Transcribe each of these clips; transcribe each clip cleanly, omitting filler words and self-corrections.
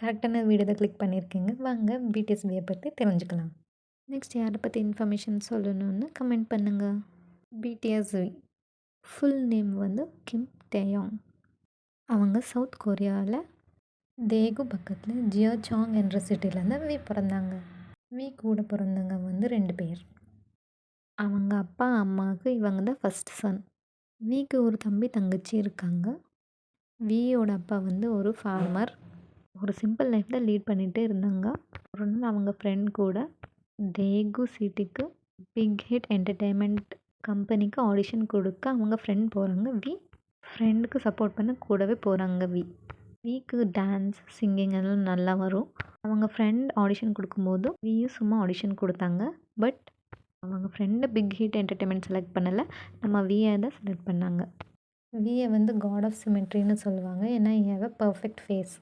கரெக்டான வீடியோ தான் கிளிக் பண்ணியிருக்கீங்க. வாங்க பிடிஎஸ் வியை பற்றி தெரிஞ்சுக்கலாம். நெக்ஸ்ட் யாரை பற்றி இன்ஃபர்மேஷன் சொல்லணும்னு கமெண்ட் பண்ணுங்கள். பிடிஎஸ் வி ஃபுல் நேம் வந்து கிம் டேயாங். அவங்க சவுத் கொரியாவில் தேகு பக்கத்தில் ஜியோசாங் என்ற சிட்டிலேருந்து வி பிறந்தாங்க. வி கூட பிறந்தவங்க வந்து 2 பேர். அவங்க அப்பா அம்மாவுக்கு இவங்க தான் ஃபஸ்ட் சன். விக்கு ஒரு தம்பி தங்கச்சி இருக்காங்க. வியோட அப்பா வந்து ஒரு ஃபார்மர். ஒரு சிம்பிள் லைஃப்பில் லீட் பண்ணிகிட்டே இருந்தாங்க. ஒரு நாள் அவங்க ஃப்ரெண்ட் கூட தேகு சிட்டிக்கு பிக் ஹிட் என்டர்டெயின்மெண்ட் கம்பெனிக்கு ஆடிஷன் கொடுக்க அவங்க ஃப்ரெண்ட் போகிறாங்க. வி ஃப்ரெண்டுக்கு சப்போர்ட் பண்ண கூடவே போகிறாங்க. விக்கு டான்ஸ் சிங்கிங் எல்லாம் நல்லா வரும். அவங்க ஃப்ரெண்ட் ஆடிஷன் கொடுக்கும்போது வியும் சும்மா ஆடிஷன் கொடுத்தாங்க. பட் அவங்க ஃப்ரெண்டை பிக் ஹிட் என்டர்டெயின்மெண்ட் செலக்ட் பண்ணலை. நம்ம வியை தான் செலக்ட் பண்ணாங்க. வியை வந்து காட் ஆஃப் சிமெட்ரின்னு சொல்லுவாங்க. ஏன்னா ஹேவ் அ பர்ஃபெக்ட் ஃபேஸ்.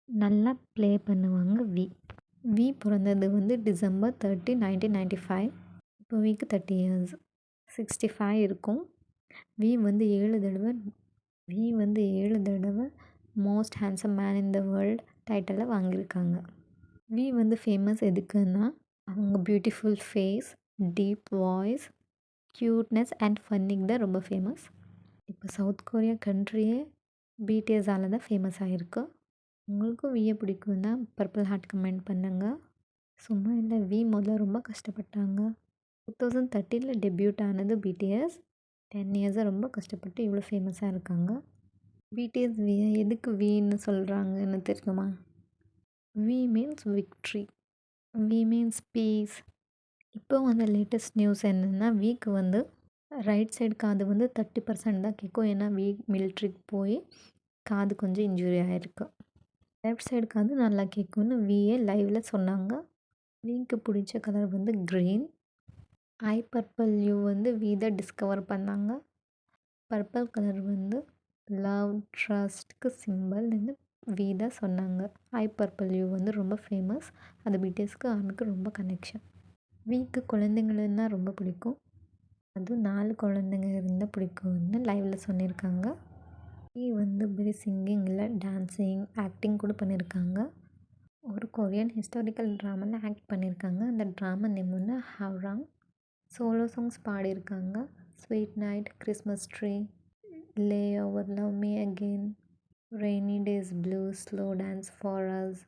நல்லா ப்ளே பண்ணுவாங்க. வி பிறந்தது வந்து டிசம்பர் 30, 1995. இப்போ விக்கு 30 இயர்ஸ், 65 இருக்கும். வி வந்து 7 தடவை most handsome man in the world டைட்டிலை வாங்கியிருக்காங்க. வி வந்து ஃபேமஸ் எதுக்குன்னா அவங்க beautiful face, deep voice, cuteness and ஃபன்னிக்கு தான் ரொம்ப ஃபேமஸ். இப்போ சவுத் கொரியா கண்ட்ரியே பிடிஎஸால் தான் ஃபேமஸ் ஆகிருக்கு. உங்களுக்கும் வியை பிடிக்கும்னா பர்பிள் ஹார்ட் கமெண்ட் பண்ணுங்கள். சும்மா இல்லை, வி முதல்ல ரொம்ப கஷ்டப்பட்டாங்க. 2013 டெபியூட் ஆனது பிடிஎஸ். 10 இயர்ஸாக ரொம்ப கஷ்டப்பட்டு இவ்வளோ ஃபேமஸாக இருக்காங்க. பிடிஎஸ் வியை எதுக்கு வின்னு சொல்கிறாங்கன்னு தெரியுமா? V means victory, V means peace. இப்போ வந்து லேட்டஸ்ட் நியூஸ் என்னென்னா விக்கு வந்து ரைட் சைடு காது வந்து 30% தான் கேட்கும். ஏன்னா வி மிலிட்ரிக்கு போய் காது கொஞ்சம் இன்ஜுரி ஆகிருக்கு. லெஃப்ட் சைடு காது நல்லா கேட்கும்னு விஏ லைவில் சொன்னாங்க. விக்கு பிடிச்ச கலர் வந்து க்ரீன். ஐ பர்பிள் யூ வந்து வி தான் டிஸ்கவர் பண்ணாங்க. பர்பிள் கலர் வந்து லவ் ட்ரஸ்ட்க்கு சிம்பிள்னு வி தான் சொன்னாங்க. ஐ பர்பிள் யூ வந்து ரொம்ப ஃபேமஸ். அது பிடிஎஸ்க்கு அவனுக்கு ரொம்ப கனெக்ஷன். விக்கு குழந்தைங்கன்னா ரொம்ப பிடிக்கும். அதுவும் 4 குழந்தைங்க இருந்தால் பிடிக்கும்னு லைவில் சொல்லியிருக்காங்க. வி வந்து வெறும் சிங்கிங் இல்லை, டான்ஸிங், ஆக்டிங் கூட பண்ணியிருக்காங்க. ஒரு கொரியன் ஹிஸ்டாரிக்கல் ட்ராமாவில் ஆக்ட் பண்ணியிருக்காங்க. அந்த ட்ராமா நேம் வந்து ஹவ்ராங். சோலோ சாங்ஸ் பாடியிருக்காங்க. Sweet night, Christmas tree, lay over, love me again, rainy days blues, slow dance for us.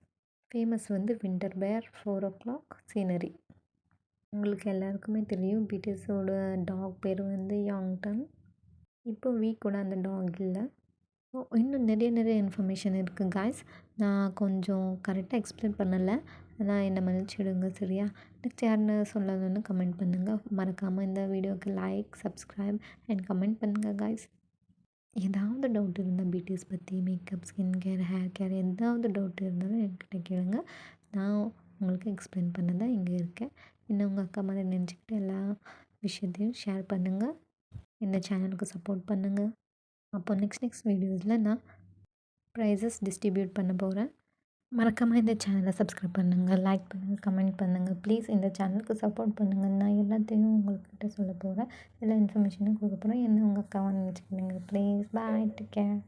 Famous வந்து வின்டர் பேர், 4 o'clock சீனரி. உங்களுக்கு எல்லாருக்குமே தெரியும் பிடிஎஸோட டாக் பேர் வந்து யாங்டன். இப்போ வி கூட அந்த டாக் இல்லை. இன்னும் நிறைய இன்ஃபர்மேஷன் இருக்குது காய்ஸ். நான் கொஞ்சம் கரெக்டாக எக்ஸ்பிளைன் பண்ணலை. ஆனால் என்னை மன்னிச்சிடுங்க, சரியா? நெக்ஸ்ட் யாருன்னு சொல்லணும்னு கமெண்ட் பண்ணுங்கள். மறக்காமல் இந்த வீடியோவுக்கு லைக், சப்ஸ்கிரைப் அண்ட் கமெண்ட் பண்ணுங்கள் காய்ஸ். ஏதாவது டவுட் இருந்தால் பிடிஎஸ் பற்றி, makeup, skin care, hair care, எதாவது டவுட் இருந்தாலும் என்கிட்ட கேளுங்க. நான் உங்களுக்கு எக்ஸ்பிளைன் பண்ண தான் இங்கே இருக்கேன். இன்னும் உங்கள் அக்கா மாதிரி நினச்சிக்கிட்டு எல்லா விஷயத்தையும் ஷேர் பண்ணுங்கள். இந்த சேனலுக்கு சப்போர்ட் பண்ணுங்கள். அப்போ நெக்ஸ்ட் வீடியோஸில் நான் ப்ரைஸஸ் டிஸ்ட்ரிபியூட் பண்ண போகிறேன். மறக்காமல் இந்த சேனலை சப்ஸ்கிரைப் பண்ணுங்கள், லைக் பண்ணுங்கள், கமெண்ட் பண்ணுங்கள். ப்ளீஸ் இந்த சேனலுக்கு சப்போர்ட் பண்ணுங்கள். நான் எல்லாத்தையும் உங்கள்கிட்ட சொல்ல போகிறேன். எல்லா இன்ஃபர்மேஷனும் கொடுக்க போகிறேன். என்ன உங்கள் அக்காவை நினச்சிக்கிட்டீங்க. Please bye, take care.